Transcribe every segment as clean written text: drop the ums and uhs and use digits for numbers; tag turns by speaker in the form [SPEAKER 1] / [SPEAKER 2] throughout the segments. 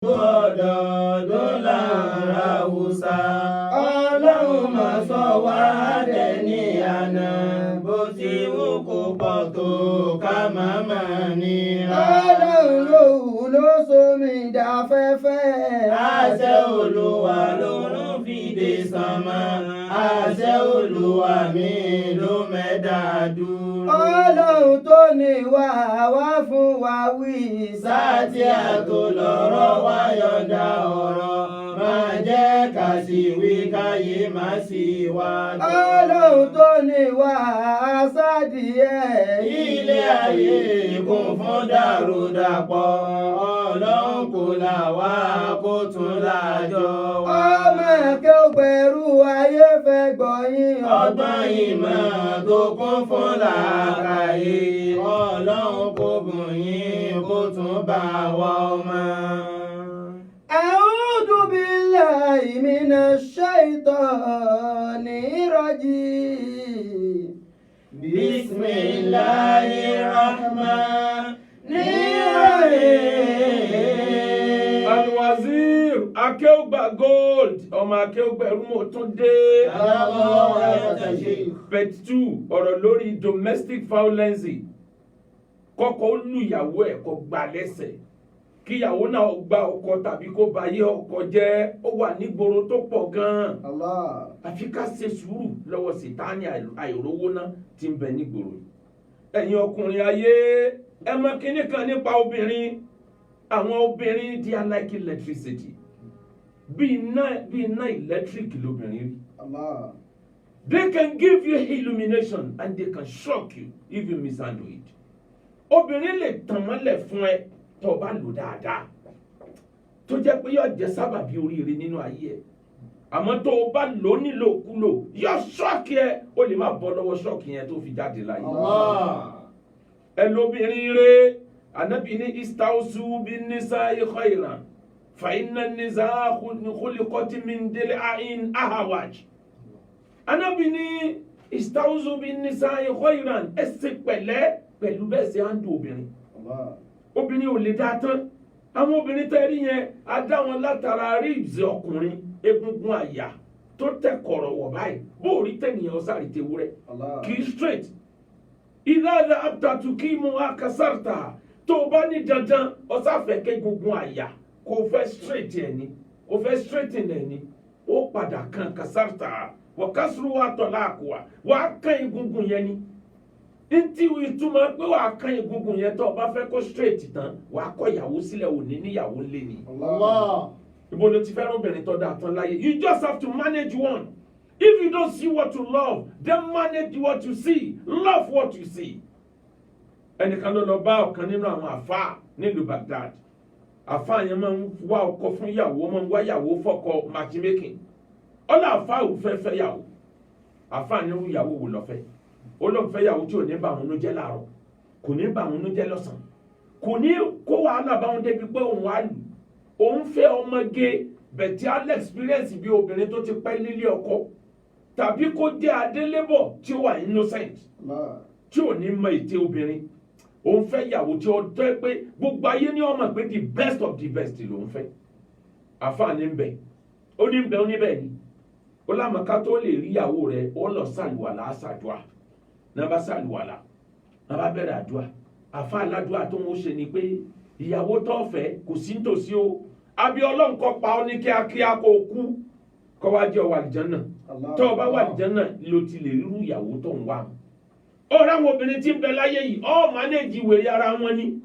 [SPEAKER 1] ọ̀dọ̀ọ̀dún lára Hausa. Ọlọ́run máa sọ wá dẹni àná bó ti wù kó pọ̀ tó ká máa máa nira.
[SPEAKER 2] Ọlọ́run lòun ló somi dáfẹ́fẹ́.
[SPEAKER 1] Àṣẹ Olúwa lòrùn fìdí sánmọ̀. Àṣẹ Olúwa mi ló mẹ́dà dúró.
[SPEAKER 2] Ọlọ́run tó ní wá wá fún wa wí.
[SPEAKER 1] Sáàtì àtò lọ́rọ̀ wá yọ̀ǹda ọ̀rọ̀. Máa jẹ́ ká sì wí káyé má sì wá gbọ́.
[SPEAKER 2] Ọlọ́run tó ní wá sádìẹ́.
[SPEAKER 1] Ilé ayé kún fún dàrúdàpọ̀. Ọlọ́run kò là wá kó tún lájọ wá.
[SPEAKER 2] Ọmọ ẹ̀kẹ́ ògbẹ̀rú ayé fẹ́ gbọ́yìn.
[SPEAKER 1] Ọgbọ́n ìmọ̀ tó kún fún làákàyè. Ọlọ́run kò bùn yín kó tún bá wa ọmọ.
[SPEAKER 2] A'udhu billahi minash shaitanir rajim.
[SPEAKER 1] Bismillahirrahmanirrahim.
[SPEAKER 3] Al-Wazir Akeugba Gold ọmọ Akeugba Ẹrúmọ̀ tún dé. Part 2 ọ̀rọ̀ lórí domestic violence. Kọ́kọ́ ó lu ìyàwó ẹ̀ kó gbá lẹ́sẹ̀. Kíyàwó náà gba ọkọ tàbí kó ba ayé ọkọ jẹ́, ó wà nígboro tó pọ̀ gan-an. Àfi ká ṣe sùúrù lọ́wọ́ Sítánì àìrówó náà tí ń bẹ nígboro. Ẹ̀yin ọkùnrin ayé ẹ mọ̀ kíní kan nípa obìnrin. Àwọn obìnrin they are like electricity. Bí iná electric lóbìnrin rí. They can give you illumination and they can shock you if you mishandle it. Obìnrin lè tàn mọ́lẹ̀ fún ẹ tó bá lò dáadáa, tó jẹ́ pé yóò jẹ́ sábàbí oríire nínú ayé ẹ̀. Àmọ́ tó o bá lò nílòkulò yóò ṣọ́ọ̀kì ẹ, o lè má bọ́ lọ́wọ́ ṣọ́ọ̀kì yẹn tó fi jáde láyé. Ẹ lóbìnrin rẹ̀, Ànábì ní istausu bin nisa'i khayran fa inna an-nisaa khuliqat min dil'in ahwaj. Ànábì ní istausu bin nisa'i khayran, ẹ ṣe pẹ̀lẹ́ pẹ̀lú bẹ́ẹ̀ ṣe handle obìnrin. Obìnrin ò lè dá tán. Àwọn obìnrin tẹ́rí yẹn a dá wọn látara ribs ọkùnrin, egungun àyà tó tẹ̀ kọ̀rọ̀ wọ̀ báyìí. Bó rí tẹ̀nìyàn ọ̀sàrì tewúrẹ́ kì í straight. Idha dhahabta tuqimuha kasartaha. Tó o bá ní dandan ọ̀sáfẹ́ kẹ́gungun àyà kò fẹ́ straight ẹ̀ ni, kò fẹ́ straighten ẹ̀ ni, ó padà kan kasartaha wa kasruha talaqwa, wàá kan egungun yẹn ni. Ntí ìtumọ̀ pé wàá kan egungun yẹn tó o bá fẹ́ kó straight tán wàá kọ ìyàwó sílẹ̀ òní níyàwó lé ni. Ibo ló ti fẹ́ràn obìnrin tó dáa tán láyé. You just have to manage one. If you don't see what you love, then manage what you see. Love what you see. Ẹnìkan ló lọ bá ọ̀kan nínú àwọn àfáà nílùú Baghdad. Àfáà yẹn máa ń wá ọkọ fún ìyàwó, máa ń wá ìyàwó fọ́kọ matchmaking. Ọlọ́ àfáà ò fẹ́ fẹ́ yàwó. Àfáà ní irú ìyàwó wò lọ́fẹ́. Ó lọ fẹ́ yàwó tí ò ní bá wọn nú jẹ́ láàárọ̀, kò ní bá wọn nú jẹ́ lọ́sàn-án, kò ní kó wàhálà bá wọn débi pé òun wá lù. Òun fẹ́ ọmọge bẹ̀tí al experience bí obìnrin tó ti pẹ́ nílé ọkọ, tàbí kó jẹ́ adélébọ̀ tí ó wà innocent, tí ò ní mọ ète obìnrin. Òun fẹ́ yàwó tí ó tọ́ pé gbogbo ayé ní ọmọ pé the best of the best lòun fẹ́. Àfáà ní ń bẹ̀, ó ní ń bẹ̀, ó ní bẹ́ẹ̀ ni. Ó lámọ̀ká tó lè rí ìyàwó rẹ̀, ó lọ sàlùwàlá àṣàdùà. Nàbà sàlùwàlà, nàbà bẹ̀rẹ̀ àdúrà. Àfáà aládùúà tó ń ṣe ni pé ìyàwó tó fẹ́ kò sí nítòsí o. Àbí Ọlọ́run kó pa ọ́ ní kíákíá kó kú kó wá jẹ́ wà àlìjánnà. Tó o bá wà àlìjánnà ló ti lè rírú ìyàwó tó ń wá. Ọ̀rọ̀ àwọn obìnrin tí ń bẹ láyé yìí ọ́ mánéjì wèrè ara wọn ni.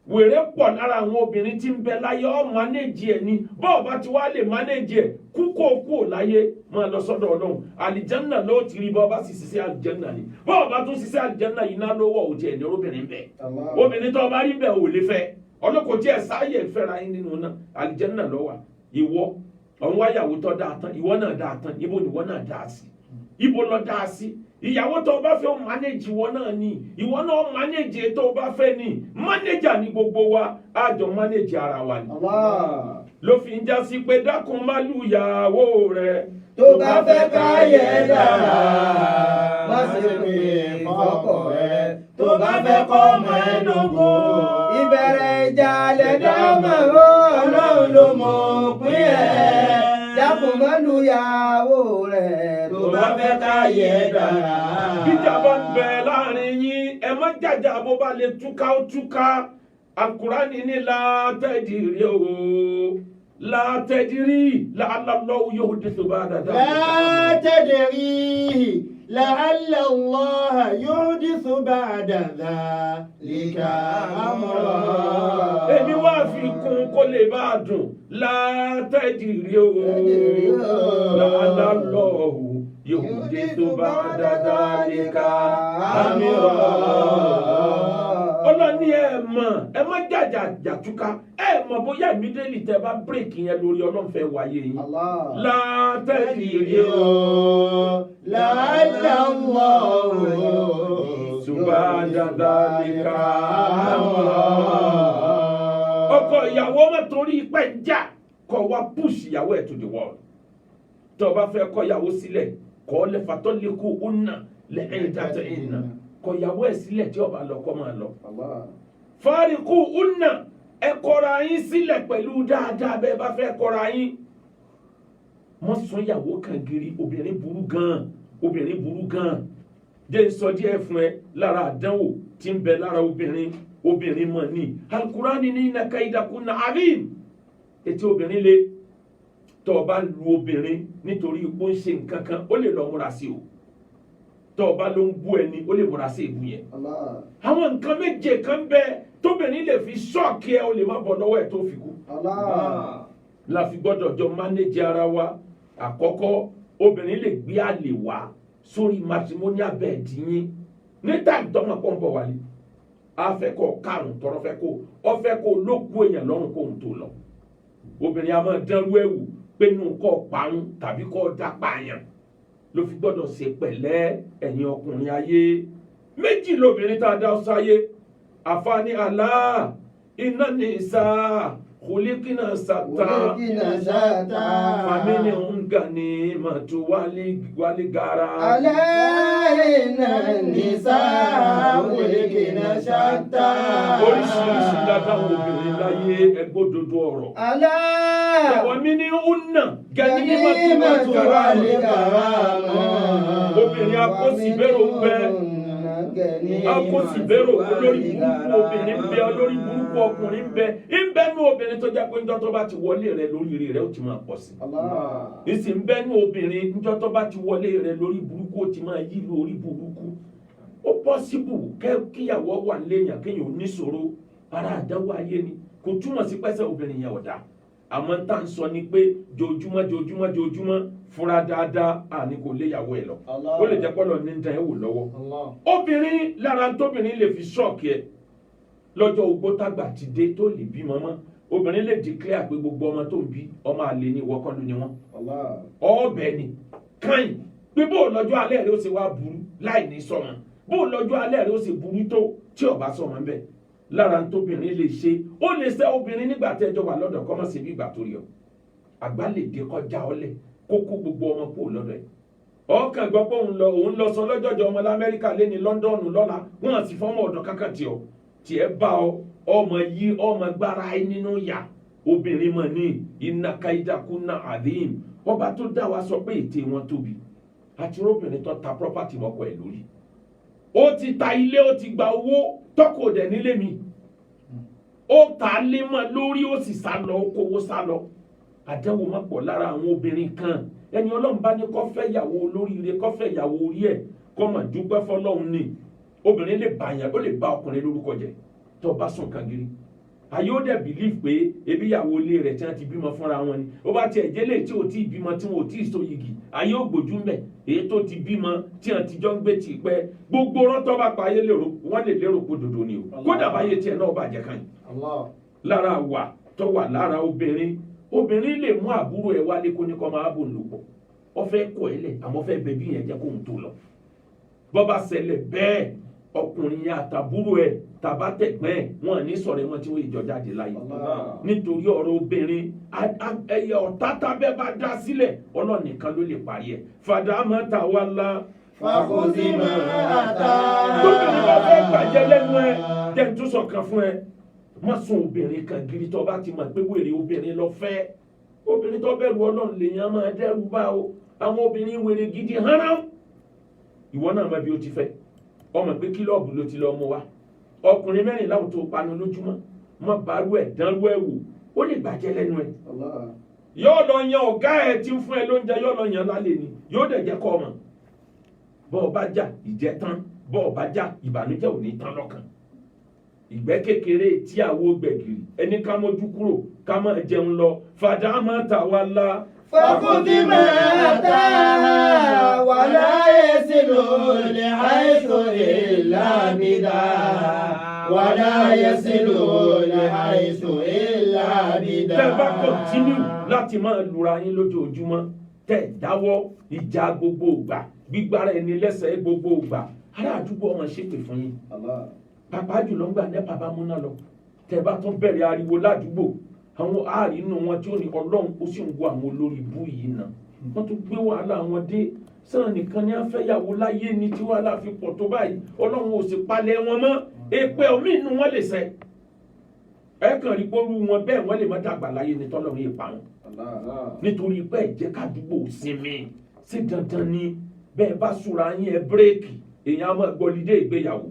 [SPEAKER 3] Wèrè pọ̀ lára àwọn obìnrin tí ń bẹ láyé ọ́ mánéjì ẹ̀ ni. Bọ́ọ̀ bá ti wá lè mánéjì ẹ̀ kú láyé máa lọ sọ́dọ̀ Ọlọ́run. Àlìjánnà ló ti rí bọ́ bá sì ṣiṣẹ́ àlìjánnà ni. Bọ́ọ̀ bá tún ṣiṣẹ́ àlìjánnà yìí náà lówó òjì ẹ̀ ní obìnrin bẹ̀. Obìnrin tó bá rí bẹ̀ ò lè fẹ́. Ọlọ́kọ̀ tí ẹ̀ sáyẹ̀ fẹ́ra yín nínú náà àlìjánnà ló wà. Ìwọ ọ̀hún wáyàwó tó dáa tán, ìwọ náà dáa tán, ibo ni ìwọ náà dáa sí? Ibo lọ dáa sí? Ìyàwó tó bá fẹ́ manage ìwọ náà ni, ìwọ náà manage tó bá fẹ́ ni. Manager ni gbogbo wa, àjọ manage ara wa ni. Ló fi ń já sí pé dákun má lù ìyàwó rẹ̀.
[SPEAKER 2] Tó bá fẹ́ káyẹ̀ dára, má ṣe pé fọ́kọ rẹ̀.
[SPEAKER 1] tó bá fẹ́ kọ́ ọmọ ẹ lógo.
[SPEAKER 2] Ìbẹ̀rẹ̀ ìjà lẹ̀dá mọ̀ ó,
[SPEAKER 1] Ọlọ́run ló mọ̀ òpin ẹ̀.
[SPEAKER 2] dákun má lu ìyàwó rẹ̀
[SPEAKER 1] tó bá fẹ́ káyé dára.
[SPEAKER 3] Bíjà bá ń bẹ láàrin yín, ẹ má jàjà bó bá lè túká ó túká. Al-Qur'ani ní látẹ̀dìrí o, látẹ̀dìrí la'allallahu yuhdithu ba'da dhalika.
[SPEAKER 1] لا تدري لعل الله يحدث بعد ذلك أمرا.
[SPEAKER 3] Èmi wá fi kún kó lè bá a dùn. Látẹ̀dìrí o, la'allallahu yuhdithu ba'da dhalika amra. Ọlọ́ni ẹ mọ̀, ẹ má jàjà jàtúká, ẹ mọ̀ bóyá immediately tẹ bá bírèkì yẹn lórí ọlọ́fẹ́ wáyé yín. Látẹ̀dìrí o,
[SPEAKER 1] لعل الله
[SPEAKER 3] ba'da dhalika amra. Ọkọ ìyàwó má torí pẹ́ ń jà kó wá push ìyàwó ẹ̀ to the wall. Tó bá fẹ́ kọ ìyàwó sílẹ̀ kọ́ lẹ́fà tó lè kó ọ̀nà lẹ́yìn dáadáa ìnà. Kọ ìyàwó ẹ̀ sílẹ̀ tí ó bá lọ kọ́ máa lọ. Fáríkù ọ̀nà ẹ kọra yín sílẹ̀ pẹ̀lú dáadáa bẹ́ẹ̀ bá fẹ́ kọra yín. Mọ́ sún ìyàwó kan gírí, obìnrin burú gan-an, obìnrin burú gan-an. Jẹ́ sọ díẹ̀ fún ẹ lára àdánwò tí ń bẹ lára obìnrin mọ̀ ní. Al-Qur'ani ní inna kaydakunna azim. Ètí obìnrin le tó bá lu obìnrin nítorí ipò ń ṣe nǹkan kan ó lè lọ múra sí o. Tó bá ló ń bú ẹni ó lè múra sí ìbú yẹn. Àwọn nǹkan méje kan bẹ tóbìnrin lè fi ṣọ́ọ̀kì ẹ ó lè má bọ̀ lọ́wọ́ ẹ̀ tó fi kú. La fi gbọ́dọ̀ jọ mánéjì ara wa. Àkọ́kọ́ obìnrin lè gbé àlè wá sórí matrimonial bed yín níta ìtọ́mọ̀ pọ̀ ń bọ̀ wálé. A fẹ́ kó karùn-ún tọrọ fẹ́ kó ọ fẹ́ kó lókù èèyàn lọ́rùn kó ń tó lọ. Obìnrin a máa dánrú ẹ̀wù pé nù kọ́ parun tàbí kọ́ dápá yàn ló fi gbọ́dọ̀ ṣe pẹ̀lẹ́ ẹ̀yin ọkùnrin ayé. Méjì lobìnrin tá a dá sáyé àfààní àlá iná ní ìsá khuliqna shatta faminhum ganimatu wal gara.
[SPEAKER 1] علينا النساء خلقنا شتى.
[SPEAKER 3] Oríṣiríṣi látàwọn obìnrin láyé ẹgbódodo ọ̀rọ̀. Wa minhunna ganimatu wal gara. Obìnrin akọ́sìbẹ́rò bẹ́ẹ̀. Akọ́sìbẹ́rò olórí burúkú obìnrin bẹ olórí burúkú ọkùnrin bẹ. Ìbẹ́nu obìnrin tó jẹ́ pé ńjọ́ tó bá ti wọlé rẹ̀ lórí rẹ̀ ó ti máa pọ̀ sí. Ìsìn bẹ́nu obìnrin ńjọ́ tó bá ti wọlé rẹ̀ lórí burúkú ó ti máa yí lórí burúkú. Ó pọ́síbù kíyàwó wà léèyàn kéèyàn oníṣòro ara àdáwọ̀ ayé ni kò túmọ̀ sí pẹ́sẹ̀ obìnrin yẹn ọ̀dà. Àmọ́ tá ń sọ ni pé jojúmọ́ fúnra dáadáa àní kò léyàwó ẹ̀ lọ. Ó lè jẹ́ pọ́lọ̀ ní dán ẹ̀ wò lọ́wọ́. Obìnrin lára tóbìnrin lè fi ṣọ́ọ̀kì ẹ̀ lọ́jọ́ ogbó tágbà ti dé tó lè bímọ mọ́. Obìnrin lè declare pé gbogbo ọmọ tó ń bí ọmọ àlè ni ìwọ kọ́ ló ni wọ́n. Ọ̀bẹ ni káyìn pé bó lọ́jọ́ alẹ́ rẹ̀ ó ṣe wá burú láì ní sọmọ bó lọ́jọ́ alẹ́ rẹ̀ ó ṣe burú tó tí ọba sọmọ ń bẹ̀. Lára tóbìnrin lè ṣe ó lè ṣe obìnrin nígbà tí ẹjọ́ wà lọ́dọ̀ kọ́mọ̀ sí bí ìgbà tó rí ọ. Àgbà lè dé kọjá ọlẹ̀ kókó gbogbo ọmọ kúrò lọ́dọ̀ ẹ̀. Ọkàn gbọ́ pé òun lọ sọ lọ́jọ́jọ́ ọmọ l'Amẹ́ríkà lé ní Lọ́ndọ̀nù lọ́la wọ́n sì fọ́mọ ọ̀dọ̀ kankan tiẹ̀ bá ọmọ yí ọmọ gbára ẹ nínú yà. Obìnrin mọ̀ ní inna kaydakunna azim. Ọba tó dá wa sọ pé ète wọn tóbi àti obìnrin tó ta property mọ́kọ ẹ̀ lórí. Ó ti ta ilé ó ti gba owó tọ́kọ̀ dẹ̀ nílé mi. Ó ta lé mọ́ lórí ó sì sá lọ ó kówó sá lọ. Àdánwò má pọ̀ lára àwọn obìnrin kan. Ẹni Ọlọ́run bá ní kó fẹ́ ìyàwó olóríire kó fẹ́ ìyàwó orí ẹ̀ kó mà dúpẹ́ fọlọ́run ni. Obìnrin lè bàyàn ó lè bá ọkùnrin lórúkọ jẹ́ tó bá sùn kan gírí. Ayé ó dẹ̀ believe pé ebi ìyàwó ilé rẹ̀ tí wọ́n ti bímọ fúnra wọn ni. Ó bá tiẹ̀ jẹ́lé tí ò tí ì bímọ tí wọn ò tí ì so yìgì. Ayé ó gbójú mẹ́ èyí tó ti bímọ tí wọ́n ti jọ ń gbé tì pẹ́. Gbogbo rántọ́ bá pa ayé lérò wọ́n lè lérò pé dòdò ni o. Kódà báyé tiẹ̀ náà bàjẹ́ kan yìí. Lára wà tó wà lára obìnrin lè mú àbúrò ẹ̀ wálé kó ní kó máa bò ń lò pọ̀. Ó fẹ́ kọ̀ ẹ́ lẹ̀ àmọ́ fẹ́ bẹ̀bí yẹn jẹ́ kóhun tó lọ. Bọ́ bá ṣẹlẹ̀ bẹ́ẹ̀ ọkùnrin yẹn àtàbúrò ẹ̀ tàbá tẹ̀gbẹ́ ẹ̀ wọ́n ní sọ̀rọ̀ wọn tí wọ́n ìjọ jáde láyé. Nítorí ọ̀rọ̀ obìnrin ẹyẹ ọ̀tá tábẹ́ bá dá sílẹ̀ Ọlọ́run nìkan ló lè parí ẹ̀. Fàdámọ́ta wà lá
[SPEAKER 1] فخذ ما آتاها.
[SPEAKER 3] tóbìnrin bá fẹ́ gbàjẹ́ lẹ́nu ẹ jẹ́ n tún sọ̀kan fún ẹ má sùn obìnrin kan gírí tó bá ti mọ̀ pé wèrè obìnrin lọ fẹ́ obìnrin tó bẹ̀rù Ọlọ́run lèèyàn máa dẹ́rù bá o àwọn obìnrin wèrè gidi hánà ìwọ náà mọ̀ bí o ti fẹ́ ọmọ pé kílọ̀bù ló ti lọ mú wa ọkùnrin mẹ́rin láwọn tó panu lójúmọ́ mọ́ bàrú ẹ̀ dánrú ẹ̀ wò ó lè gbàjẹ́ lẹ́nu ẹ̀ yóò lọ yan ọ̀gá ẹ̀ tí ń fún ẹ lóúnjẹ yóò lọ yan lálẹ́ ni yóò dẹ̀ jẹ́ kọ́ ọmọ bọ́ọ̀ bá jà ìjẹ́ tán bọ́ọ̀ bá jà ìbànújẹ́ ò ní tán lọ́kàn ìgbẹ́ kékeré tí àwo gbẹ̀gìrì ẹni ká mójú kúrò ká máa jẹun lọ fàdà máa tà wá lá.
[SPEAKER 1] فخذ ما آتاها ولا يصل لحيث إلا بدا ولا يصل لحيث إلا بدا.
[SPEAKER 3] tẹ́ bá kọ́ntínú láti máa lura yín lójoojúmọ́ tẹ́ dáwọ́ ìjà gbogbo ìgbà gbígbára ẹni lẹ́sẹ̀ gbogbo ìgbà ará àdúgbò ọmọ ṣépè fún yín pàpà jùlọ ńgbà nẹ́pà bá múná lọ tẹ́ bá tún bẹ̀rẹ̀ ariwo ládùúgbò àwọn àárínú wọn tí ó ní Ọlọ́run ó sì ń wo àwọn olórí ibú yìí náà wọ́n tún gbé wàhálà wọn dé sàn nìkan ní afẹ́yàwó láyé ni tí wàhálà fi pọ̀ tó báyìí Ọlọ́run ò sì palẹ̀ wọn mọ́ èpè omi inú wọn lè sẹ́ ẹ kàn rí pọ́rú wọn bẹ́ẹ̀ wọ́n lè má dàgbà láyé ni tọ́lọ́run yìí pa wọn nítorí pé ẹ̀jẹ̀ kádùúgbò sinmi sí dandan ni bẹ́ẹ̀ bá súra yín ẹ bírèkì èèyàn á máa gbọ́lídé ìgbéyàwó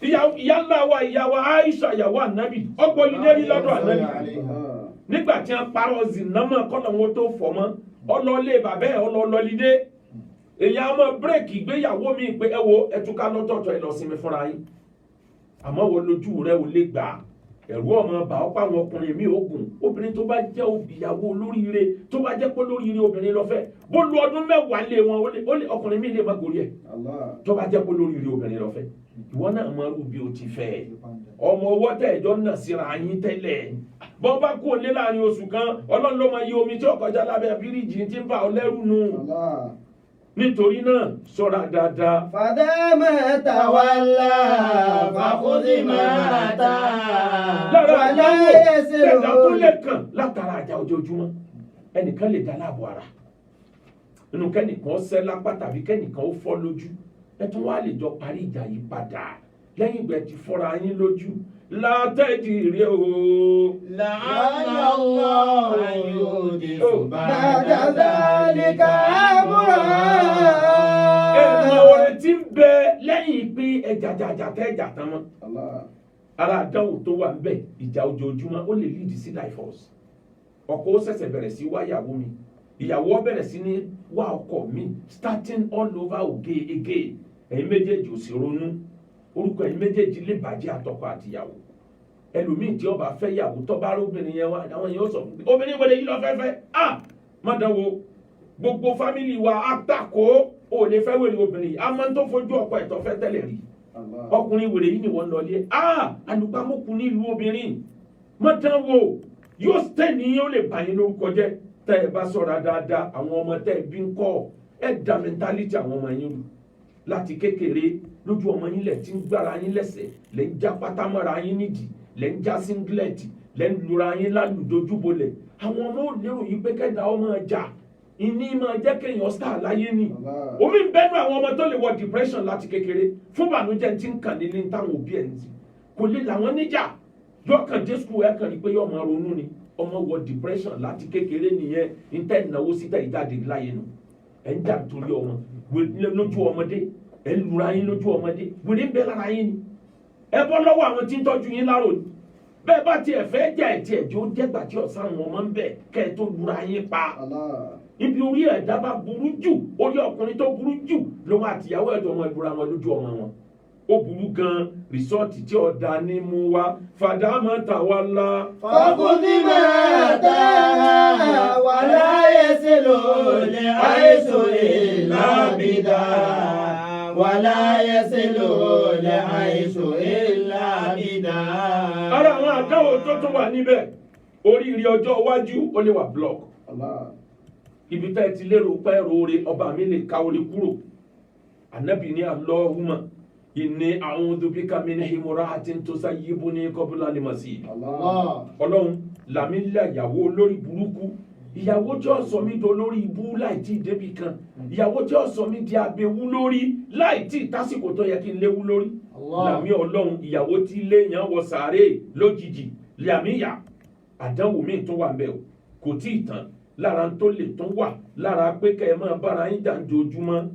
[SPEAKER 3] ìyá ńlá wa ìyá wa Aisha ìyàwó ànábì ọgbọ́lídé rí lọ́dọ̀ ànábì nígbà tí wọ́n parọ́ zinamọ́ kọ́nà wọn tó fọ́ mọ́ ọlọ́lé bàbá ẹ̀ ọlọ́lídé èèyàn á máa bírèkì ìgbéyàwó mi pé ẹ wo ẹtúká lọ́tọ̀ọ̀tọ̀ ẹ lọ sinmi fúnra yín àmọ́ wo lójú rẹ ò lè gbà ẹ̀rú ọmọ bà ọ́ pa àwọn ọkùnrin mi ogun obìnrin tó bá jẹ́ òbíyàwó olóríire tó bá jẹ́ pé olóríire obìnrin lọ fẹ́ bó lu ọdún mẹ́wàá lé wọn ó lè ọkùnrin mi lè má gorí ẹ̀ tó bá jẹ́ pé olóríire obìnrin lọ fẹ́ ìwọ náà máa rú bí o ti fẹ́ ọmọ ọwọ́ tẹ̀ ẹ̀jọ́ náà síra yín tẹ́lẹ̀ bọ́n bá kú òlé láàrin oṣù kan Ọlọ́run ló máa yí omi tí ó kọjá lábẹ́ bíríìjì tí ń bá ọ lẹ́rù nù nítorí náà ṣọ́ra dáadáa.
[SPEAKER 1] فدام تولى فخذ ما آتاها ولا يصل.
[SPEAKER 3] ẹ̀dá tó lè kàn látara àjà ojoojúmọ́ ẹnìkan lè dá láàbò ara inú kẹ́nìkan ṣẹ́ lápá tàbí kẹ́nìkan ó fọ́ lójú ẹ tún wá lè jọ parí ìjà yìí padà lẹ́yìn ìgbà tí fọ́ra yín lójú látẹ̀jì rẹ o.
[SPEAKER 1] لعل الله يحدث بعد ذلك أمرا.
[SPEAKER 3] ẹ̀mọ̀ orin tí ń bẹ lẹ́yìn pé ẹ̀jàjàjà tẹ́ ẹ̀jà tán mọ́ ara àdánwò tó wà níbẹ̀ ìjà ojoojúmọ́ ó lè lead sí divorce ọkọ ó ṣẹ̀ṣẹ̀ bẹ̀rẹ̀ sí wá ìyàwó mi ìyàwó bẹ̀rẹ̀ sí ní wá ọkọ mi starting all over again ẹ̀yin méjèèjì ò sì ronú orúkọ ẹ̀yin méjèèjì lè bàjẹ́ àtọkọ àtìyàwó ẹlòmíì tí ó bá fẹ́ yàwó tó bá rí obìnrin yẹn wá àwọn yẹn ó sọ fún mi obìnrin wọlé yìí lọ fẹ́fẹ́ má dánwò gbogbo fámìlì wa àtàkó ò lè fẹ́ wèrè obìnrin a máa ń tó fojú ọkọ ẹ̀tọ́ fẹ́ tẹ́lẹ̀ rí ọkùnrin wèrè yìí ni wọ́n lọ lé alùpàmọ́kù ní ìlú obìnrin má dánwò yóò tẹ̀ ní ó lè bà yín lórúkọ jẹ́ tẹ́ ẹ bá sọ̀rọ̀ dáadáa àwọn ọmọ tẹ́ ẹ bí ń kọ́ ẹ dá mẹ́ntálítì àwọn ọmọ yín rú láti kékeré lójú ọmọ yín lẹ̀ tí ń gbára yín lẹ́sẹ̀ lẹ́ ń já pátámọ́ra yín nídìí lẹ́ ń já síngilẹ̀tì lẹ́ ń lura yín lálùdójúbolẹ̀ àwọn ọmọ ò lérò yìí pé kẹ́dà ọmọ ọjà ìní máa jẹ́ kéèyàn star láyé ni omi ń bẹ́nu àwọn ọmọ tó lè wọ depression láti kékeré fún bànújẹ́ tí ń kàn nílé táwọn òbí ẹ̀ ń sìn kò lè làwọn níjà yọkàn dé school ẹ̀ kàn rí pé yọ ọmọ ronú ni ọmọ wọ depression láti kékeré nìyẹn níta ìnáwó síta ìjáde láyé nu ẹ̀ ń jà torí ọmọ lójú ọmọdé ẹ̀ ń lura yín lójú ọmọdé wèrè ń bẹ lára yín ni ẹ bọ́ lọ́wọ́ àwọn tí ń tọ́jú yín lárò ni bẹ́ẹ̀ bá tiẹ̀ fẹ́ jà ẹ̀ tiẹ̀ jó jẹ́gbà tí ọ̀sán àwọn ọmọ ń bẹ̀ kẹ́ ẹ tó lura yín pa ibi orí ẹ̀dá bá burú jù orí ọkùnrin tó burú jù lòun àtìyàwó ẹ̀dọ̀ ọmọ ìbúra wọn lójú ọmọ wọn ó burú gan rìsọ́ọ̀tì tí ọ̀dà ní mú wa fàdámọ́ tàwa la.
[SPEAKER 1] fọkùnrin máa dá wà láyé sílò lè àìsàn ìlàbìdá wà láyé sílò lè àìsàn ìlàbìdá.
[SPEAKER 3] ara àwọn àdáwò tó tún wà níbẹ̀ oríire ọjọ́ iwájú ó lè wà block. ibi tá ẹ ti lérò pẹ́ roore ọba mi lè ka orí kúrò ànábì ní Allahumma inni a'udhu bika min himratin tusayyibuni qabla al-masih. Ọlọ́run làmílẹ̀ ìyàwó olórí burúkú ìyàwó tí ó sọ mí do lórí ibú láì tí débi kan ìyàwó tí ó sọ mí di abewú lórí láì tí tásìkò tó yẹ kí n léwú lórí làmí Ọlọ́run ìyàwó tí léèyàn wọ sàárè lójijì làmíyà àdánwò míì tó wà ń bẹ o kò tí ì tán lára tó lè tún wà lára pé kẹ́ ẹ máa bára yín dànjojúmọ́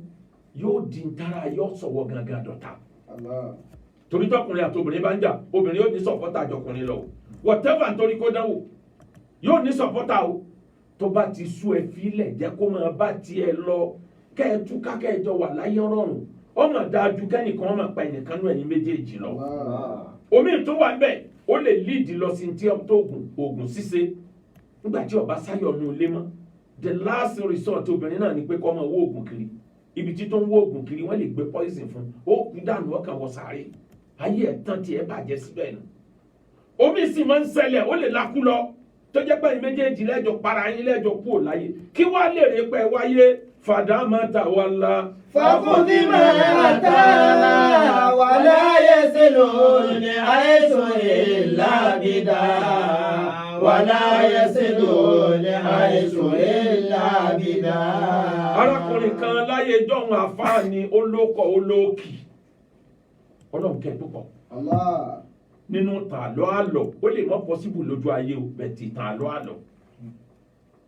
[SPEAKER 3] yóò di ntara yóò sọ̀wọ́ gangan dọ̀tá torí tọkùnrin àti obìnrin bá ń jà obìnrin yóò ní sọ̀pọ́tà àjọkùnrin lọ whatever nítorí kó dánwò yóò ní sọ̀pọ́tà o tó bá ti sú ẹ fílẹ̀ jẹ́ kó máa bá tiẹ̀ lọ kẹ́ ẹ túká kẹ́ ẹ jọ wà láyé rọrùn ọmọ dájú kẹ́nìkan máa pa ẹnìkan nú ẹ̀yin méjèèjì lọ omi tó wà bẹ́ẹ̀ ó lè líìdì lọ sí ti oògùn ṣíṣe nígbà tí ọba sáyọ̀ nù lé mọ́ the last resort obìnrin náà ni pé kọ́ máa wó oògùn kiri ibi tí tó ń wó oògùn kiri wọ́n lè gbé poison fún ó kú dànù ọkàn wọ sàárè ayé ẹ̀ tán tiẹ̀ bàjẹ́ síbẹ̀ nù omi sì máa ń ṣẹlẹ̀ ó lè lakú lọ tó jẹ́ pé méjèèjì lẹ́jọ́ para yín lẹ́jọ́ kú ò láyé kí wá lè rí pé wáyé fàdámàtà wà lá.
[SPEAKER 1] fàkúndí máa ta wà láyé sílò ní àìsàn ìlàbídà wà láyé sílò ní àìsàn ìlàbídà.
[SPEAKER 3] arákùnrin kan láyé jọ̀hún àfáàní olókọ̀ olókì ọlọ́run kẹ́ púpọ̀ nínú tàn àlọ́ àlọ́ ó lè mọ́ pọ́síbù lójú ayé o bẹ̀tì tàn àlọ́ àlọ́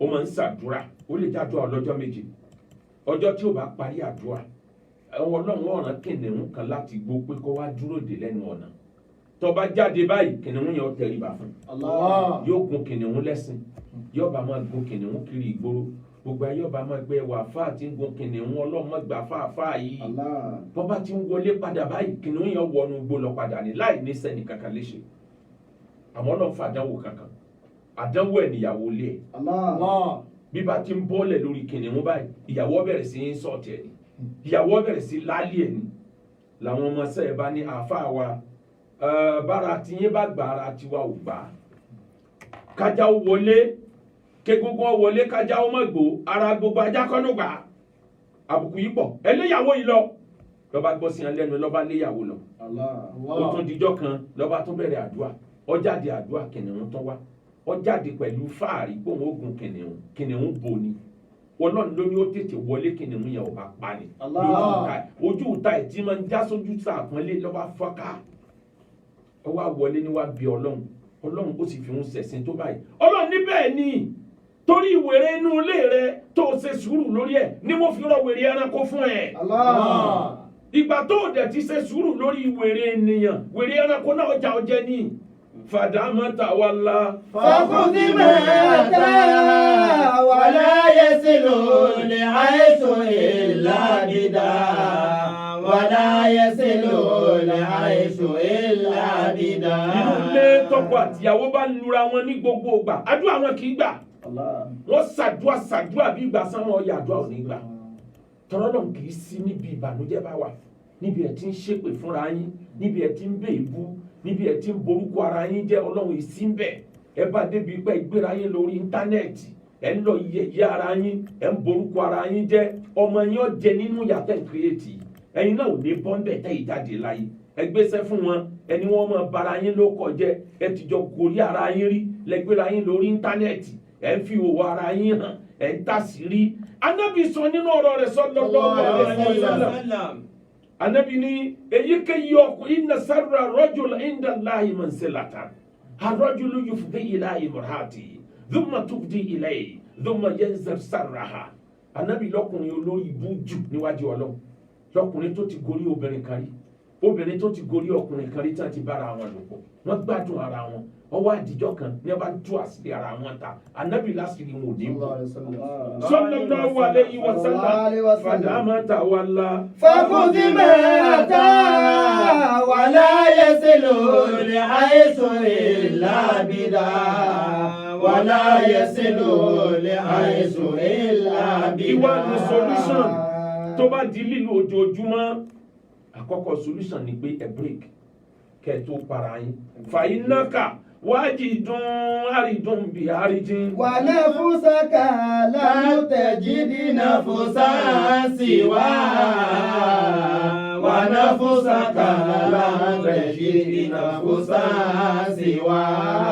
[SPEAKER 3] ó máa ń ṣàdúrà ó lè jájọ́ ọlọ́jọ́ méje ọjọ́ tí ó bá parí àdúrà ọlọ́run ọ̀ràn kìnìún kan láti gbó pé kó wá dúró dè lẹ́nu ọ̀nà tó bá jáde báyìí kìnìún yẹn ó tẹríba fún yóò gun kìnìún lẹ́sìn yóò bá máa gun kìnìún kiri ìgboro gbogbo ayé ọba máa gbé ẹwà fáà tí ń gun kìnìún ọlọ́mọ gbà fáà yìí bọ́ bá ti ń wọlé padà báyìí kìnìún yẹn wọnú gbó lọ padà ní láì ní sẹ́ni kankan léṣe àmọ́ náà fa àdánwò kankan àdánwò ẹ̀ níyàwó lé ẹ̀ bí bá ti ń bọ́ọ̀lẹ̀ lórí kìnìún báyìí ìyàwó bẹ̀rẹ̀ sí ń sọ̀tẹ̀ ni ìyàwó bẹ̀rẹ̀ sí lálé ẹ̀ ni làwọn ọmọ sẹ́ẹ̀ bá ní àáfàá wa bára tiyín bá gbà ara tiwa ò gbà kájà ó wọlé ké gbogbo wọlé kájá ó mọ̀ gbó ara gbogbo ajá kọ́ ló gbà á àbùkù yìí pọ̀ ẹlẹ́yàwó yìí lọ lọ́ba gbọ́ sí ẹlẹ́nu lọ́ba léyàwó lọ ó tún dijọ́ kan lọ́ba tún bẹ̀rẹ̀ àdúrà ó jáde àdúrà kìnìún tán wá ó jáde pẹ̀lú fáàrí gbóhùn ogun kìnìún bò ní ọlọ́run ló ní ó tètè wọlé kìnìún yẹn ò bá pa ni ojú ìta ẹ̀ tí máa ń já sójú sàpọ́nlé lọ́ba fọ́ká ó wá wọlé ní wá bí ọlọ́run ó sì fi ń sẹ̀sìn tó báyìí ọlọ́run níbẹ̀ ni torí wèrè inú ilé rẹ tó ṣe sùúrù lórí ẹ ni mo fi rọ wèrè ẹranko fún ẹ. ìgbà tó dẹ̀ ti ṣe sùúrù lórí wèrè ènìyàn wèrè ẹranko náà ọjà ọjẹ́ ní fàdámọ́tà wà lá.
[SPEAKER 1] fàkúndí máa ta wà láyé sílò ní àìsàn ìlàbídà wà láyé sílò ní àìsàn ìlàbídà.
[SPEAKER 3] inú ilé tọkọ àtìyàwó bá ń lura wọn ní gbogbo ìgbà àdúrà wọn kì í gbà wọ́n ṣàdúrà bí ìgbà sáwọn ọ̀yà àdúrà ò ní gbà tọ́lọ́dọ̀ kì í sí níbi ìbànújẹ́ bá wà níbi ẹ̀ tí ń ṣépè fúnra yín níbi ẹ̀ tí ń bẹ̀ ìbú níbi ẹ̀ tí ń borúkọ ara yín jẹ́ ọlọ́run ìsí ń bẹ̀ ẹ bá débi pé ìgbéra yín lórí íńtánẹ́ẹ̀tì ẹ̀ ń lọ yẹ̀yẹ́ ara yín ẹ̀ ń borúkọ ara yín jẹ́ ọmọ yín ọ̀jẹ̀ nínú yàtọ̀ ìkírètì ẹ̀yin náà ò ní bọ́ńbẹ̀ tẹ́ ìjáde láyé ẹ gbéṣẹ́ fún wọn ẹni wọ́n máa bara yín ló kọjẹ́ ẹ tìjọ gorí ara yín rí lẹ́gbéra yín lórí íńtánẹ́ẹ̀tì ẹ ń fi òwò ara yín hàn ẹ ń tàṣírí anábì sọ nínú ọ̀rọ̀ rẹ̀ sallallahu alaihi wasallam anábì ní èyíkéyìí ọkùnrin inna sarra rajul inda Allahi manzilatan ar-rajulu yufdi ila imra'atihi thumma tufdi ilayhi thumma yanzur sarraha anábì lọ́kùnrin olórí ibú jù níwájú Ọlọ́run lọ́kùnrin tó ti gorí obìnrin kan rí obìnrin tó ti gorí ọkùnrin kan rí tí wọ́n ti bára wọn lò pọ̀ wọ́n gbádùn ara wọn ọwọ́ àdìjọ́ kan ní ọba tú àṣírí ara wọn ta anábì lásìrí wọn ò ní bọ̀ sallallahu alaihi wasallam fàdámọ́tà wà lá.
[SPEAKER 1] fàkúndí máa ta wà láyé sílò ní àìsàn ìlàbídà wà láyé sílò ní àìsàn ìlàbídà.
[SPEAKER 3] ìwà ni solution tó bá di lílo ojoojúmọ́ àkọ́kọ́ solution ni pé ẹ break kẹ́ tó para yín fàyín náà kà wajidun aridun bi aridin.
[SPEAKER 1] Wa nafusaka lam tajidi nafusan siwa. Wa nafusaka lam tajidi nafusan siwa.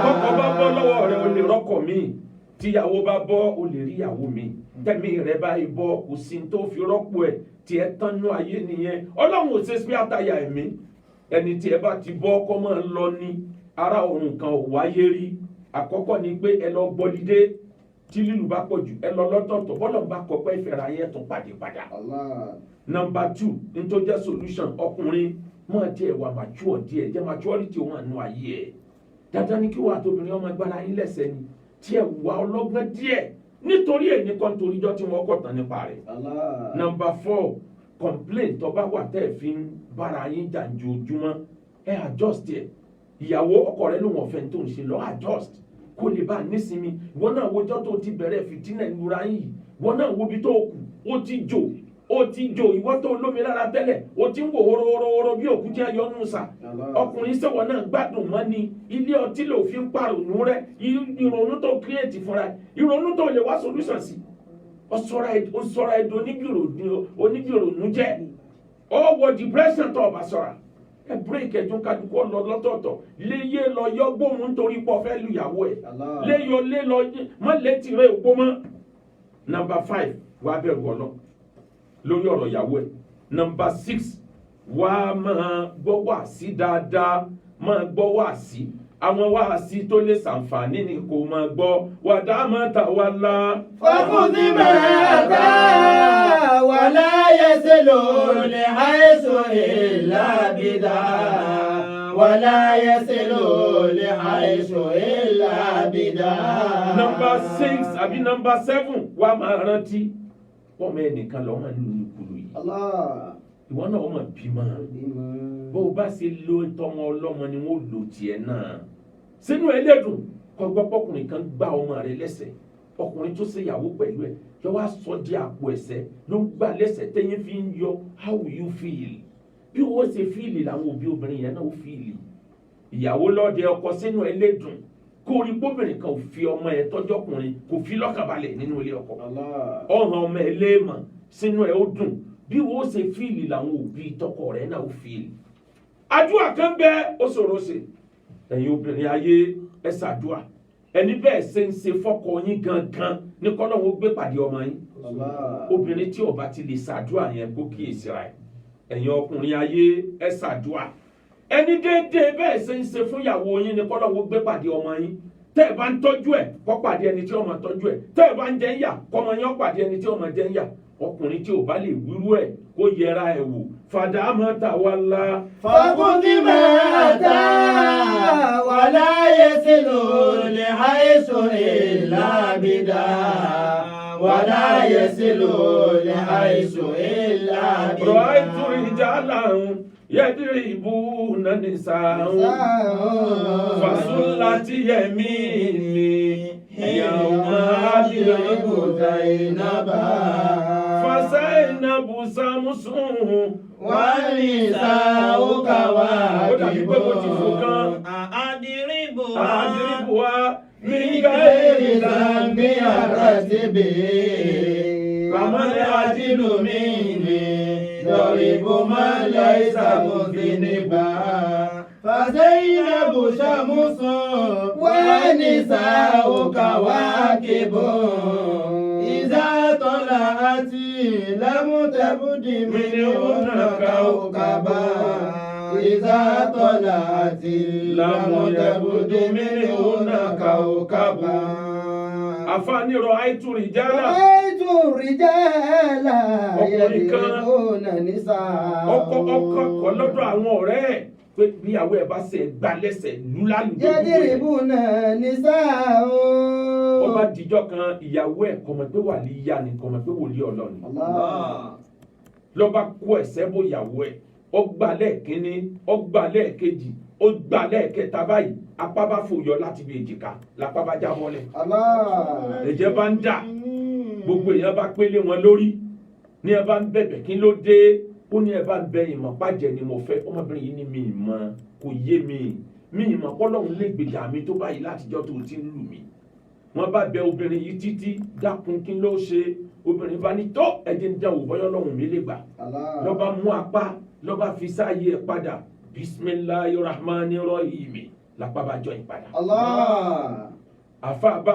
[SPEAKER 3] Kọ́kọ́ bá bọ́ lọ́wọ́ rẹ̀ o lè rọ́kọ̀ mi. tíyàwó bá bọ́ o lè rí ìyàwó mi tẹ̀mí rẹ̀ báyìí bọ́ kò sí tó fi rọ́pò ẹ̀ tí ẹ tán nú ayé nìyẹn ọlọ́run ò ṣe spare tire ẹ̀mí ẹni tí ẹ bá ti bọ́ kọ́ máa lọ ní ara ọ̀run kan ò wáyé rí àkọ́kọ́ ni pé ẹ lọ gbọ́lídé tí lílù bá pọ̀ jù ẹ lọ lọ́tọ̀ọ̀tọ̀ bọ́lọ̀ bá kọ pé ìfẹ́ra yẹn tún pàdé padà. Number 2 n tó jẹ́ solution ọkùnrin mọ̀ díẹ̀ wà mature díẹ̀ jẹ́ maturity wọn àánú ayé ẹ̀ dandan ni kí wọ́n àtòbìnrin ọmọ agbára yín lẹ́sẹ̀ ni tí ẹ wà ọlọ́gbọ́n díẹ̀ nítorí ẹ̀ ní kan toríjọ́ tí wọ́n kọ̀ tán nípa rẹ̀. Number 4 complain tó bá wà tẹ́ ẹ̀ fi ń bára yín jà ojoojúmọ́ ẹ adjust ẹ̀ ìyàwó ọkọ rẹ ló wọ́n fẹ́ tó ń ṣe lọ adjust kó lè bá a nísinmi ìwọ náà wojọ́ tó ti bẹ̀rẹ̀ fìtínà ìlúra yìí ìwọ náà wo ibi tó kù ó ti jò ìwọ tó lómi lára tẹ́lẹ̀ ó ti ń wò horohoro bí òkú tí a yọ nù sà ọkùnrin sẹ́wọ̀n náà gbádùn mọ́ ni ilé ọtí ló fi ń pàrònú rẹ ìrònú tó kírètì fúnra ìrònú tó lè wá solution sí ó sọra ẹ̀dùn oníbìrònú jẹ́ ó wọ depression tó ọba sọra ẹ break ẹ̀dùn kadùkọ́ lọ lọ́tọ̀ọ̀tọ̀ léyé lọ yọ gbóhùn nítorí pọ̀ fẹ́ lu ìyàwó ẹ̀ lé lọ mọ́ létí rẹ̀ òpó mọ́. Number 5 wà bẹ̀rù ọ̀nà lórí ọ̀rọ̀ ìyàwó ẹ̀. Number 6 wà máa gbọ́ wàásí dáadáa máa gbọ́ wàásí àwọn wàásí tó lè ṣàǹfààní ni kò máa gbọ́ wàdà mọ́ta wà lá.
[SPEAKER 1] fọkùnrin mẹ́ta wà láyé sílò lè àìsàn ìlàbídà wà láyé sílò lè àìsàn ìlàbídà.
[SPEAKER 3] Number 6 àbí number 7 wà máa rántí wọ́n mọ ẹnìkan lọ́wọ́ máa lù kúrò yìí ìwọ náà wọ́n máa bímọ bó o bá ṣe lo tọmọ ọlọ́mọ ni wọ́n lò tiẹ̀ náà sínú ẹlẹ́dùn kọ́ gbọ́ pọ́kùnrin kan gbá ọmọ rẹ lẹ́sẹ̀ ọkùnrin tó ṣe ìyàwó pẹ̀lú ẹ̀ yọ wá sọ di àpò ẹ̀sẹ̀ ló ń gbà lẹ́sẹ̀ tẹ́yìn fi ń yọ how will you feel bí owó ṣe fíìlì làwọn òbí obìnrin yẹn náà ó fíìlì ìyàwó lọ́dẹ ọkọ sínú ẹlẹ́dùn kó rí gbóbìnrin kan ò fi ọmọ ẹ̀ tọ́jọ́kùnrin kò fi lọ́kànbalẹ̀ nínú ilé ọkọ ọ̀hàn ọmọ ẹ̀ léèmọ̀ sínú ẹ̀ ó dùn bí wo ṣe fíìlì làwọn òbí tọkọ rẹ̀ náà ó fíìlì. àdúrà kan bẹ́ẹ̀ ó ṣòro ṣe ẹ̀yin obìnrin ayé ẹ ṣàdúrà ẹni bẹ́ẹ̀ ṣe ń ṣe fọ́kọ yín gangan ní kọ́lọ́hún gbé pàdé ọmọ yín obìnrin tí ó bá ti lè ṣàdúrà yẹn kó kíyèsí ra ẹ̀ ẹ̀yin ọkùnrin ayé ẹ ṣàdúrà ẹni déédéé bẹ́ẹ̀ ṣe ń ṣe fún ìyàwó yín ní kọ́lọ́hún gbé pàdé ọmọ yín tẹ́ ẹ bá ń tọ́jú ẹ̀ kó pàdé ẹni tí ó máa tọ́jú ẹ̀ tẹ́ ẹ bá ń jẹ ń yà kọ́mọ yín ó pàdé ẹni tí ó máa jẹ ń yà ọkùnrin tí ò bá lè wíwú ẹ̀ kó yẹra ẹ̀ wò fàdà mọ́ta wà lá.
[SPEAKER 1] fọkùnrin mẹ́ta wà láyé sílò lè àìsàn ìlàbídà wà láyé sílò lè àìsàn ìlàbídà.
[SPEAKER 3] rọ̀ àìtúrì ìjà làwọn yẹ́dìrì ìbú nani sáhùn fasulati yẹmí ni ìyàwó adìrẹ ìbò zainaba fasainabu samusun
[SPEAKER 1] wà ní sáwùkà wà
[SPEAKER 3] ó dàbí pé mo ti fò kan
[SPEAKER 1] àdìrìbò
[SPEAKER 3] wa
[SPEAKER 1] nígbà èrè zambi àràtìbè ramani àdìlùmí ni yọ̀rìbò máa ń lọ ìsàmùsí níbà. فزينب شمس ونساء كواكب إذا طلعت لم تبد منهن كوكبا إذا طلعت لم تبد منهن كوكبا.
[SPEAKER 3] àfààní rọ̀ àìtú rìjálà.
[SPEAKER 2] àìtú rìjálà yẹ̀dìrìbùnà nísà.
[SPEAKER 3] ọkọ kọ lọ́dọ̀ àwọn ọ̀rẹ́ ẹ̀ pé bíyàwó ẹ̀ bá ṣe gbà lẹ́sẹ̀ lúlálùjọ.
[SPEAKER 2] yẹ̀dìrìbùnà nísà o.
[SPEAKER 3] ó bá dijọ́ kan ìyàwó ẹ̀ kọ̀mọ̀ pé wà ní yá ni kọ̀mọ̀ pé wòlíì ọlọ́ni. ló bá kó ẹsẹ̀ bó ìyàwó ẹ̀ ó gbà lẹ́ẹ̀kínní ó gbà lẹ́ẹ̀kejì ó gbà lẹ́ẹ̀kẹta báyìí apá bá fòyọ láti bí èjìká lápá bá já wọlé. ẹ̀jẹ̀ bá ń dà gbogbo èèyàn bá pélé wọn lórí ní ẹ bá ń bẹ̀bẹ̀ kí ló dé ó ní ẹ bá ń bẹ ìmọ̀ pàjẹ́ ni mo fẹ́ ọmọbìnrin yìí ní mi ìmọ̀ kò yé mi ìmọ̀ pọ́lọ́hún lè gbèjà mi tó báyìí látijọ́ tó ti ń lù mí. wọ́n bá bẹ obìnrin yìí títí dákun kí ló ṣe obìnrin bá ní tó ẹ̀jẹ̀ ń dáwọ́ bọ́yọ́ lọ́hùn mi lè gbà lọ́ba mú apá lọ́ba fi sáàyè ẹ̀ padà bismillahir rahmanir rahim lápá bá jọ ìpadà. àfa bá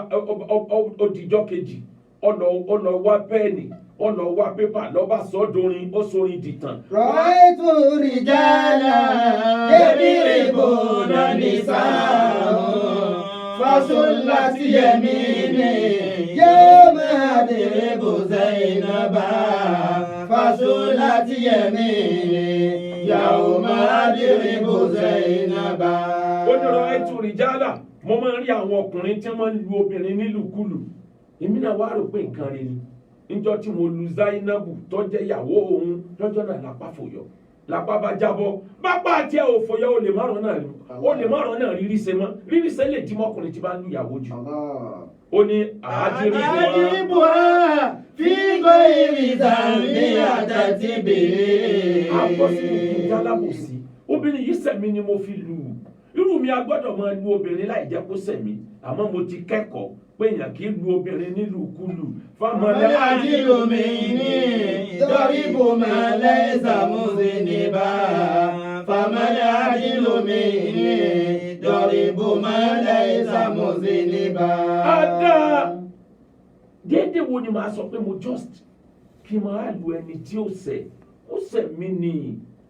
[SPEAKER 3] òdìjọ́ kejì ọlọ wá pẹ́ẹ̀nì ọlọ wá pépà lọ́ba sọ́dọ̀rin ó sorin dìtàn.
[SPEAKER 2] ra'aytu rijalan yadribuna nisa'ahum fasullat yamini yawma adribu Zainaba fasullat yamini yawma adribu Zainaba.
[SPEAKER 3] ó ní ra'aytu rijalan mo máa ń rí àwọn ọkùnrin tí wọ́n ń lu obìnrin nílùkulù èmi náà wá rò pé nǹkan rẹ̀ ni níjọ́ tí mo lu Zainabu tó jẹ́ ìyàwó òun lọ́jọ́ náà lápá fòyọ́ lápá bá jábọ́ bápá àti ẹ̀ ò fòyọ́ o lè márùn náà rírí ṣe mọ́ rírí ṣe lè dí mọ́kùnrin tí bá ń lu ìyàwó jù ó ní
[SPEAKER 1] àdìrìbù ha fígò ìrìsà ní àtàtì bèrè.
[SPEAKER 3] àbọ̀sí ìjálábòsí obìnrin yìí sẹ̀mí ni mo fi lù ú irú mi a gbọ́dọ̀ máa lu obìnrin láì jẹ́ kó sẹ̀mí àmọ́ mo ti kẹ́kọ̀ọ́ pé èèyàn kì í lu obìnrin nílùkulù
[SPEAKER 1] fámọ́lẹ́ àdìlómi ní dọ́rìbù mẹ́lẹ́ ìsàmúsí níbà fámọ́lẹ́ àdìlómi ní dọ́rìbù mẹ́lẹ́ ìsàmúsí níbà.
[SPEAKER 3] Ada déédéé wo ni màá sọ pé mo just kí n máa lu ẹni tí ó ṣẹ̀ mí ni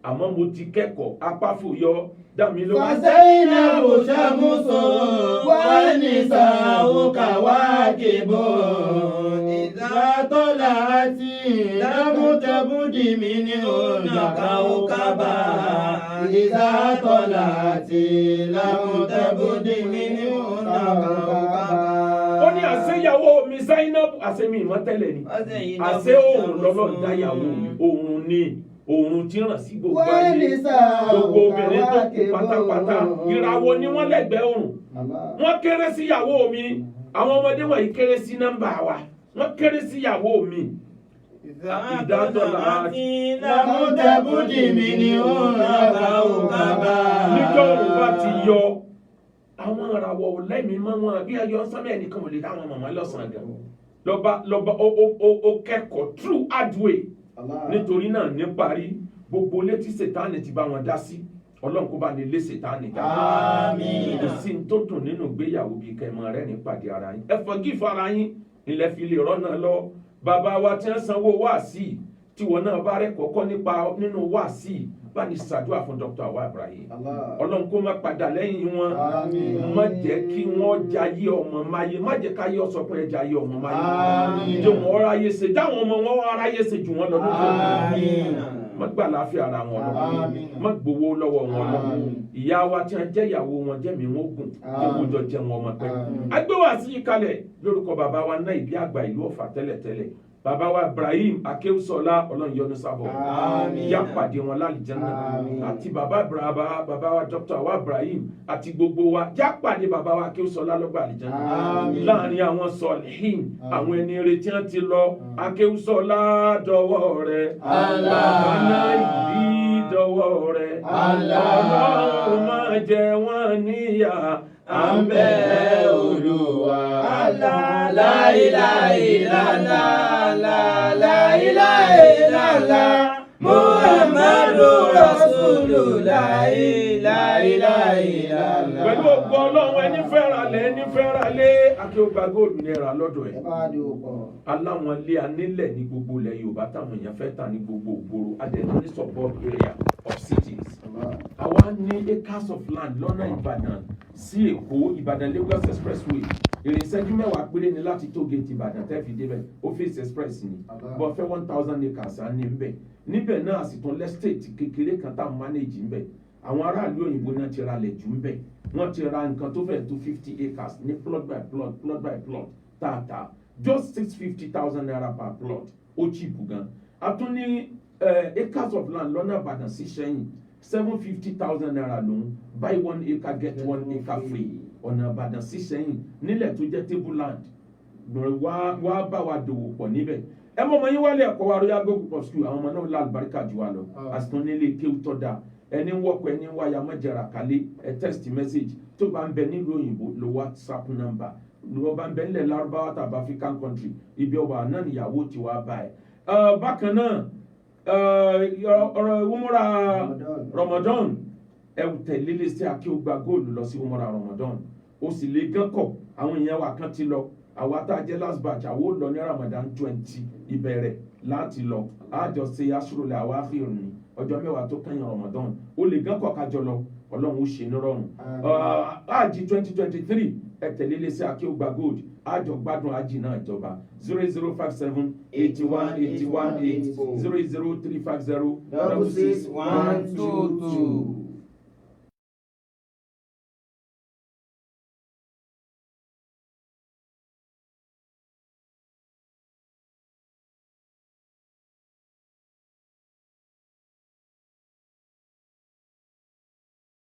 [SPEAKER 3] àmọ́ mo ti kẹ́kọ̀ọ́ apáfòyọ́ dàmí ló.
[SPEAKER 1] Zainabu ṣàmùsọ wà ní sàwùkà wá kébọ̀ ìdátọ́lá àti lámútẹ́bùdì mi ní ònàkà òkàbà ìdátọ́lá àti lámútẹ́bùdì mi ní ònàkà òkàbà.
[SPEAKER 3] ó ní àṣeyàwó mi Zainabu àṣemí ìmọ̀tẹ́lẹ̀ ni àṣẹ òun lọ́lọ́ dáyàwó mi òun ni òòrùn tí ràn sí gbogbo ayé gbogbo obìnrin tó kù pátápátá ìràwọ̀ ni wọ́n lẹ́gbẹ̀ẹ́ òrùn wọ́n kéré sí ìyàwó mi àwọn ọmọdé wọ̀nyí kéré sí nọ́mbà wa wọ́n kéré sí ìyàwó mi. ìdádọ́là
[SPEAKER 1] àti lámúdẹ́bùdì mi ni ó ń rábà òkàbà.
[SPEAKER 3] níjọ́ òun bá ti yọ àwọn ìràwọ̀ lẹ́mìí mọ́ wọn bí ayọ̀ sọ́mọ́ ẹnìkan ò lè dá àwọn mọ̀mọ́ lọ́sàn-án gan lọ́ba ó kẹ́kọ̀ọ́ true hard way. nítorí náà ní parí gbogbo létí sètáàni ti bá wọn dá sí ọlọ́run kó bá ní lé sètáàni dá.
[SPEAKER 1] àmín.
[SPEAKER 3] kò sí ní tó dùn nínú ìgbéyàwó bíi kẹmọ rẹ ní pàdé ara yín ẹ forgive ara yín ilẹ̀ fi lè rọ́nà lọ bàbá wa tí wọ́n sanwó wáàsí tiwọn náà bá rẹ kọ́kọ́ nípa nínú wáàsí bá ní ṣàdúrà fún Dr. Awa Ibrahim ọlọ́run kó má padà lẹ́yìn wọn má jẹ́ kí wọ́n jayé ọmọ máyé má jẹ́ káyé ọ̀sọ́ pé ẹ jayé ọmọ máyé ìjọ wọn ráyé ṣe dáwọn ọmọ wọn ráyé ṣe jù wọn lọ lójú má gbà láàfin ara wọn lọ má gbowó lọ́wọ́ wọn lọ ìyá wa tí wọ́n jẹ́ ìyàwó wọn jẹ́mi wọn gùn gbogbo jọ jẹ́ wọn ọmọ pẹ́ agbéwà sí ìkalẹ̀ lórúkọ bàbá wa náà ìbí àgbà ìlú Ọ̀fà tẹ́lẹ̀tẹ́lẹ̀ bàbá wa Ibrahim Akéwùsọlá ọlọ́run yọ́nú sábọ̀ ìyá pàdé wọn lálìjẹ́nà àti bàbá wa Dr. Awa Ibrahim àti gbogbo wa já pàdé bàbá wa Akéwùsọlá lọ́gbà àlìjẹ́nà láàrin àwọn sọ̀lẹ́hìn àwọn ẹni retí wọn ti lọ Akéwùsọlá dọwọ́ rẹ̀ bàbá náà ìbí dọwọ́ rẹ̀ ọlọ́run máa jẹ wọ́n níyà à ń bẹ̀ Olúwa.
[SPEAKER 1] La ilaha illallah, la ilaha illallah, Muhammadu Rasulullah, la ilaha illallah.
[SPEAKER 3] pẹ̀lú ògbó ọlọ́run ẹni fẹ́ralẹ̀ Akéwùgbà góòlù ní ẹ̀rà lọ́dọ̀ ẹ̀. aláwọn ilé anílẹ̀ ní gbogbo ilẹ̀ Yorùbá táwọn èèyàn fẹ́ tà ní gbogbo ògbóró adẹ́nu ní suburb area of cities. àwa ní acres of land lọ́nà Ìbàdàn sí Èkó Ìbàdàn Lagos expressway ìrìnsẹ́jú mẹ́wàá péré ni láti tó gate Ìbàdàn tẹ́ fi débẹ̀ Office express ni bọ́ fẹ́ 1000 acres á ní nbẹ̀ níbẹ̀ náà àsìtàn lẹ́stéètì kékeré kan tá à ń manage nbẹ̀ àwọn aráàlú òyìnbó náà ti ra lẹ̀ jù nbẹ̀ wọ́n ti ra nǹkan tó fẹ́ tó 50 acres ní plot by plot tààtà just 650,000 naira per plot ó cheap gan a tún ní acres of land lọ́nà Ìbàdàn sí Ṣẹ́yìn 750,000 naira lòun buy 1 acre get 1 acre free ọ̀nà Ìbàdàn sí Ṣẹ́yìn nílẹ̀ tó jẹ́ table land wá bá wa dòwò pọ̀ níbẹ̀ ẹ mọ̀ ọmọ yín wálé ẹ̀kọ́ wa Royal Group of School àwọn ọmọ náà lálùbáríkà jù wá lọ àsìtàn nílé kéwù tọ́ da ẹni wọ́pọ̀ ẹni wáyà mọ́jẹ̀rà kálé ẹ text message tó bá ń bẹ nílùú òyìnbó lo WhatsApp number ló bá ń bẹ nílẹ̀ Lárúbáwá tàbí African country ibi ọba náà níyàwó ti wá bá ẹ. bákan náà ọ̀rọ̀ umura Ramadan ẹ tẹ̀lé lé sí Akéwùgbà góòlù lọ sí umura Ramadan o sì lè gán kọ̀ àwọn èèyàn wa kan ti lọ àwa tá a jẹ́ last batch àwọn ò lọ ní Ramadan 20 ìbẹ̀rẹ̀ láti lọ àjọ ṣe aṣọ́rọ̀lẹ̀ àwa àfihàn ní ọjọ́ mẹ́wàá tó kẹ́yìn Ramadan o lè gán kọ̀ kájọ lọ ọlọ́run ó ṣe ní rọrùn ájì 2023 ẹ tẹ̀lé lé sí Akeugba Gold àjọ gbádùn ájì náà ìjọba 0057 81 81 8 00350
[SPEAKER 1] 66 122.